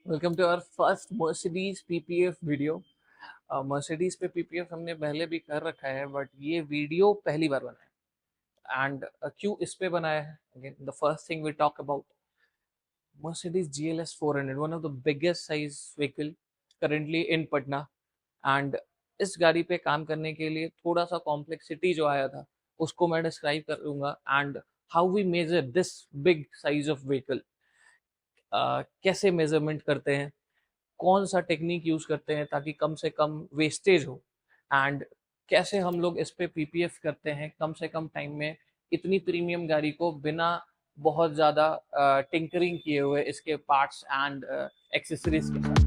Welcome to our first Mercedes PPF video. Mercedes पे PPF हमने पहले भी कर रखा है, बट ये वीडियो पहली बार बना है। एंड क्यों इस पे बनाया है? Again the first thing we talk about Mercedes GLS 400, one of the biggest size vehicle currently in Patna. And इस गाड़ी पे काम करने के लिए थोड़ा सा कॉम्प्लेक्सिटी जो आया था उसको मैं डिस्क्राइब करूंगा, and how we measure this big size of vehicle. कैसे मेजरमेंट करते हैं, कौन सा टेक्निक यूज करते हैं ताकि कम से कम वेस्टेज हो, एंड कैसे हम लोग इस पे पीपीएफ करते हैं कम से कम टाइम में इतनी प्रीमियम गाड़ी को बिना बहुत ज़्यादा टिंकरिंग किए हुए इसके पार्ट्स एंड एक्सेसरीज के साथ।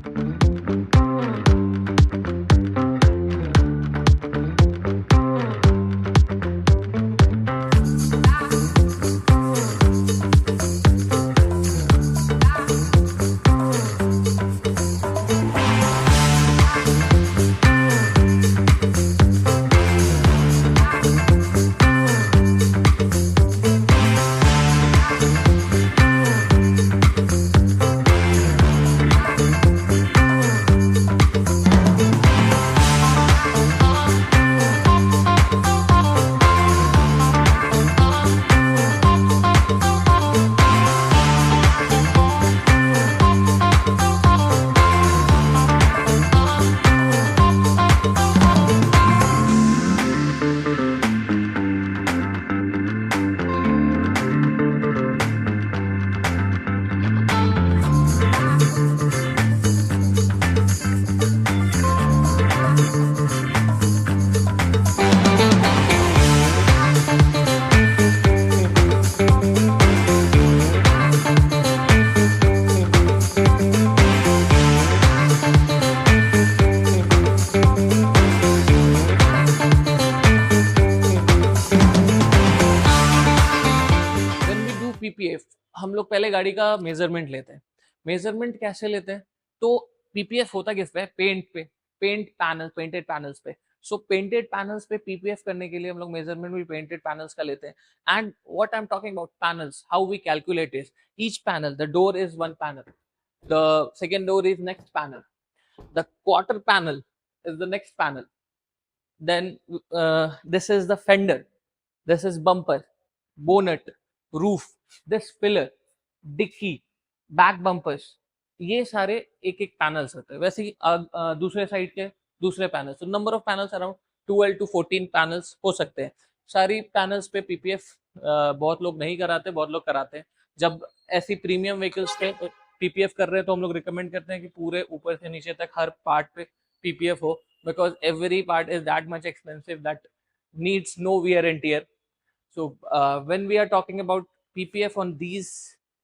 पीपीएफ हम लोग पहले गाड़ी का मेजरमेंट लेते हैं। मेजरमेंट कैसे लेते हैं? तो पीपीएफ होता किस पे? पेंट पे, पेंटेड पैनल्स पे। सो पेंटेड पैनल्स पे पीपीएफ करने के लिए हम लोग मेजरमेंट भी पेंटेड पैनल्स का लेते हैं। And what I am talking about panels, how we calculate is each panel, the door is one panel, the second door is next panel, the quarter panel is the next panel, then this is the fender, this is bumper, bonnet, roof, this pillar, dicky, back bumpers, ये सारे एक एक panels होते हैं। वैसे ही दूसरे side के दूसरे पैनल्स, तो number of panels around 12 to 14 panels हो सकते हैं। सारी पैनल्स पे पीपीएफ बहुत लोग नहीं कराते, बहुत लोग कराते हैं। जब ऐसी प्रीमियम व्हीकल्स पे पीपीएफ कर रहे हैं तो हम लोग रिकमेंड करते हैं कि पूरे ऊपर से नीचे तक हर पार्ट पे पीपीएफ हो, because every part is that much expensive that needs no wear and tear. So when we are talking about PPF on these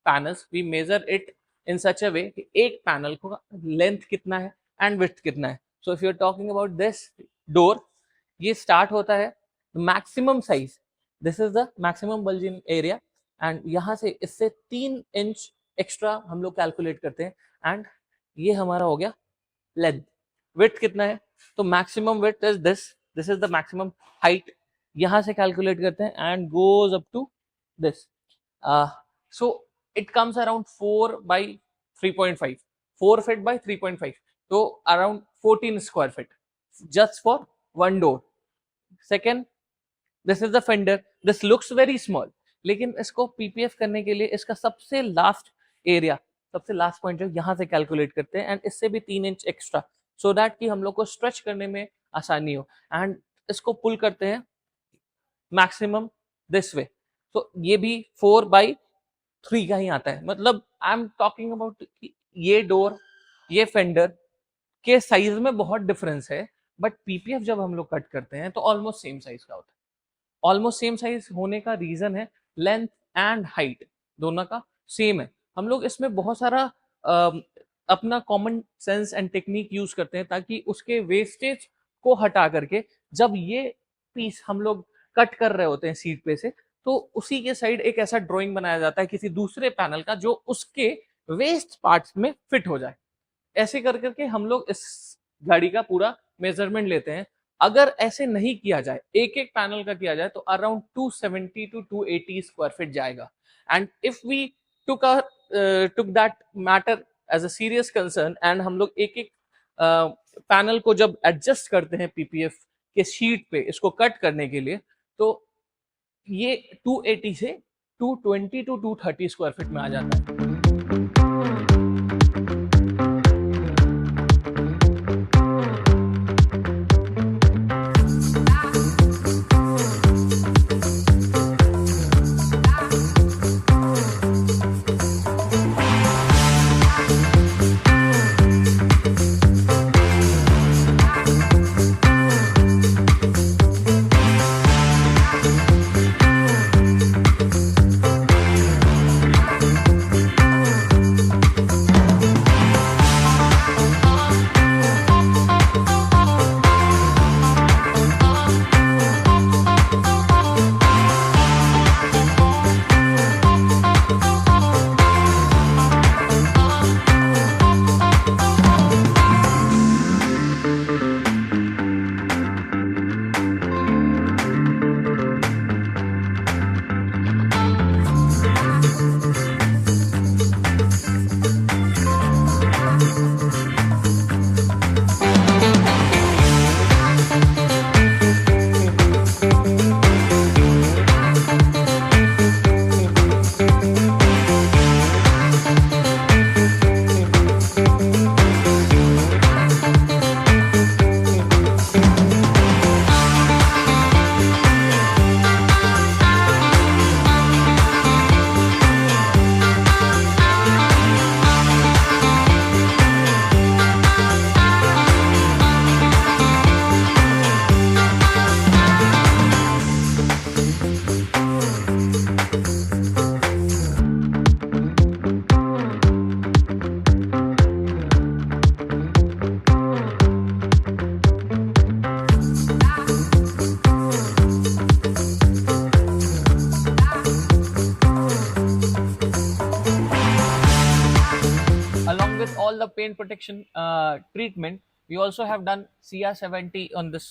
panels, we measure it in such a way कि एक panel को length कितना है and width कितना है। So if you are talking about this door, ये start होता है maximum size, this is the maximum bulging area, and यहाँ से इससे 3 इंच एक्स्ट्रा हम लोग कैलकुलेट करते हैं। एंड ये हमारा हो गया लेंथ। विड्थ कितना है? तो maximum width is this is the maximum height, यहां से कैलकुलेट करते हैं and goes up to this. So it comes around 4 by 3.5, 4 feet by 3.5, तो around 14 square feet just for one door. Second, this is the fender. This looks very small, लेकिन इसको PPF करने के लिए इसका सबसे लास्ट एरिया, सबसे last point जो यहाँ से कैलकुलेट करते हैं, एंड इससे भी 3 इंच एक्स्ट्रा, सो दैट कि हम लोग को स्ट्रेच करने में आसानी हो। एंड इसको पुल करते हैं मैक्सिमम दिस वे, तो ये भी 4 by 3 का ही आता है। मतलब आई एम टॉकिंग अबाउट ये डोर, ये फेंडर के साइज में बहुत डिफरेंस है, बट पीपीएफ जब हम लोग कट करते हैं तो ऑलमोस्ट सेम साइज का होता है। ऑलमोस्ट सेम साइज होने का रीजन है लेंथ एंड हाइट दोनों का सेम है। हम लोग इसमें बहुत सारा अपना common sense and technique use करते हैं ताकि उसके वेस्टेज को हटा करके जब ये पीस हम लोग कट कर रहे होते हैं सीट पे से, तो उसी के साइड एक ऐसा ड्राइंग बनाया जाता है किसी दूसरे पैनल का जो उसके वेस्ट पार्ट्स में फिट हो जाए। ऐसे कर करके हम लोग इस गाड़ी का पूरा मेजरमेंट लेते हैं। अगर ऐसे नहीं किया जाए, एक एक पैनल का किया जाए, तो अराउंड 270 to 280 स्क्वायर फीट जाएगा। And if we took that matter as a serious concern, and हम लोग एक एक पैनल को जब एडजस्ट करते हैं पीपीएफ के शीट पे इसको कट करने के लिए, तो ये 280 से 220 टू 230 स्क्वायर फीट में आ जाता है। Along with all the paint protection treatment, we also have done CR70 on this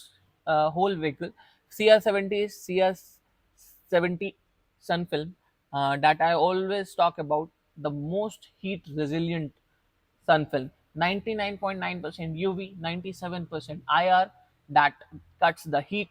whole vehicle. CR70 is CR70 sun film that I always talk about, the most heat resilient sun film. 99.9% UV, 97% IR that cuts the heat.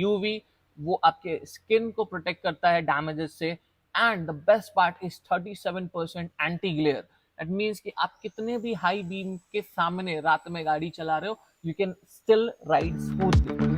UV वो आपके skin को protect करता है damages से, and the best part is 37% anti glare. That means कि आप कितने भी हाई बीम के सामने रात में गाड़ी चला रहे हो, you can still ride smoothly.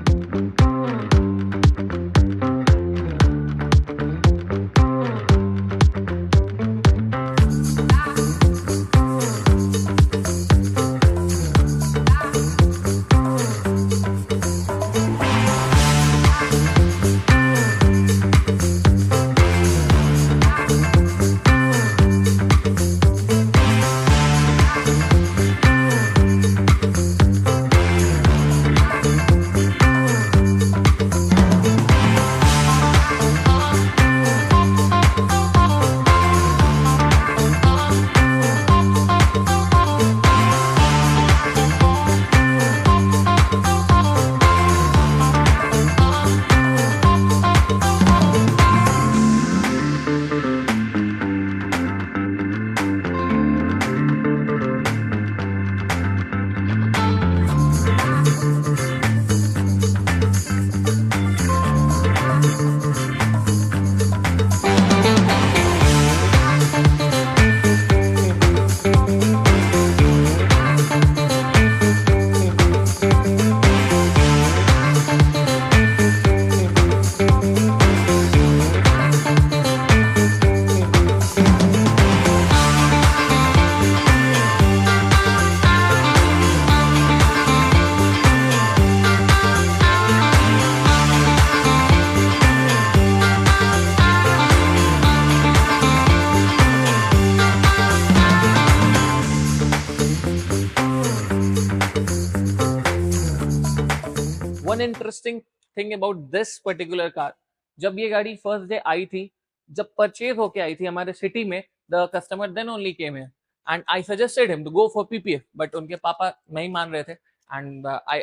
One interesting thing about this particular car, जब ये गाड़ी फर्स्ट डे आई थी, जब परचेज होके आई थी हमारे सिटी में, the customer then only came here and I suggested him to go for PPF, but उनके पापा नहीं मान रहे थे, and I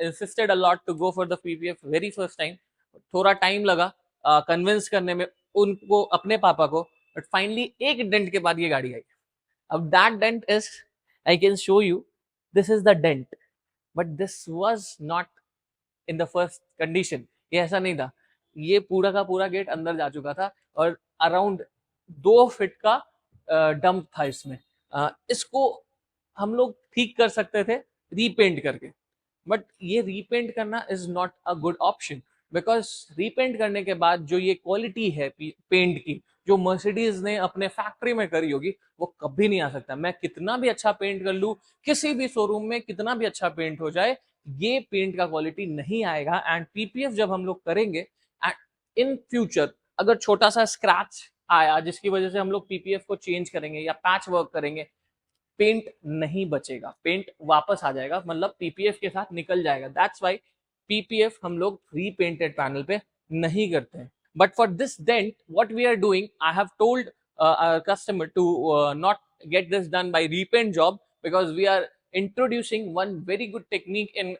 insisted a lot to go for the PPF very first time. थोड़ा टाइम लगा कन्विंस करने में उनको, अपने पापा को, बट फाइनली एक डेंट के बाद ये गाड़ी आई। अब that dent is, I can show you, this is the dent, but this was not in the first condition. ये ऐसा नहीं था, ये पूरा का पूरा गेट अंदर जा चुका था और अराउंड 2 फीट का डंप था इसमें। इसको हम लोग ठीक कर सकते थे रीपेंट करके, बट ये रीपेंट करना is not a good option, because repaint करने के बाद जो ये क्वालिटी है पेंट की, जो मर्सिडीज ने अपने फैक्ट्री में करी होगी, वो कभी नहीं आ सकता। मैं कितना भी अच्छा पेंट कर लूं, किसी भी शोरूम में कितना भी अच्छा पेंट हो जाए, ये पेंट का क्वालिटी नहीं आएगा। एंड पीपीएफ जब हम लोग करेंगे इन फ्यूचर, अगर छोटा सा स्क्रैच आया जिसकी वजह से हम लोग पीपीएफ को चेंज करेंगे या पैच वर्क करेंगे, पेंट नहीं बचेगा, पेंट वापस आ जाएगा, मतलब पीपीएफ के साथ निकल जाएगा। दैट्स वाई पीपीएफ हम लोग रीपेंटेड पैनल पे नहीं करते हैं। But for this dent what we are doing, I have told customer to not get this done by repaint job, because we are introducing one very good technique in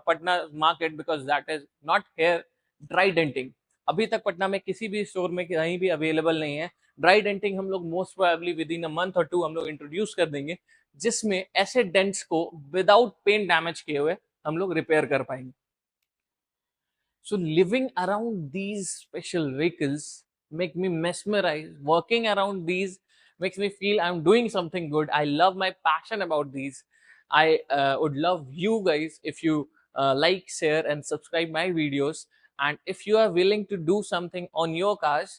Patna market, because that is not here, dry denting। अभी तक पटना में किसी भी store में कहीं भी available नहीं है। ड्राई डेंटिंग हम लोग most probably with in a month और 2 हम लोग इंट्रोड्यूस कर देंगे, जिसमें ऐसे डेंट्स को विदाउट पेंट डैमेज किए हुए हम लोग रिपेयर कर पाएंगे। So living around these special vehicles make me mesmerized. Working around these makes me feel I'm doing something good. I love my passion about these. I would love you guys if you like, share and subscribe my videos. And if you are willing to do something on your cars,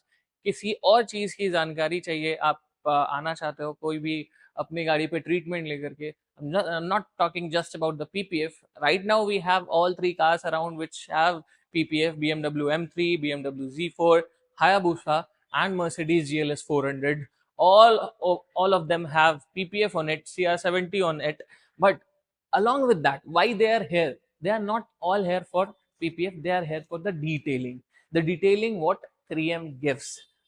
किसी और चीज की जानकारी चाहिए, आप आना चाहते हो कोई भी अपनी गाड़ी पे ट्रीटमेंट लेकर के, I'm not talking just about the PPF. Right now we have all 3 cars around which have PPF: BMW M3, BMW Z4, Hayabusa and Mercedes GLS 400. All of them have PPF on it, CR70 on it. But along with that, why they are here? They are not all here for PPF, they are here for the detailing. The detailing what 3M gives.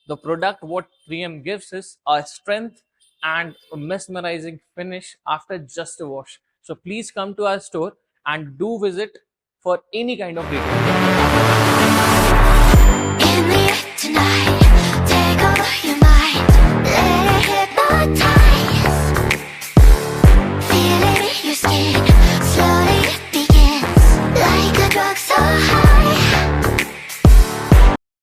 The product what 3M gives is a strength and a mesmerizing finish after just a wash. So please come to our store and do visit for any kind of detail. In the air tonight.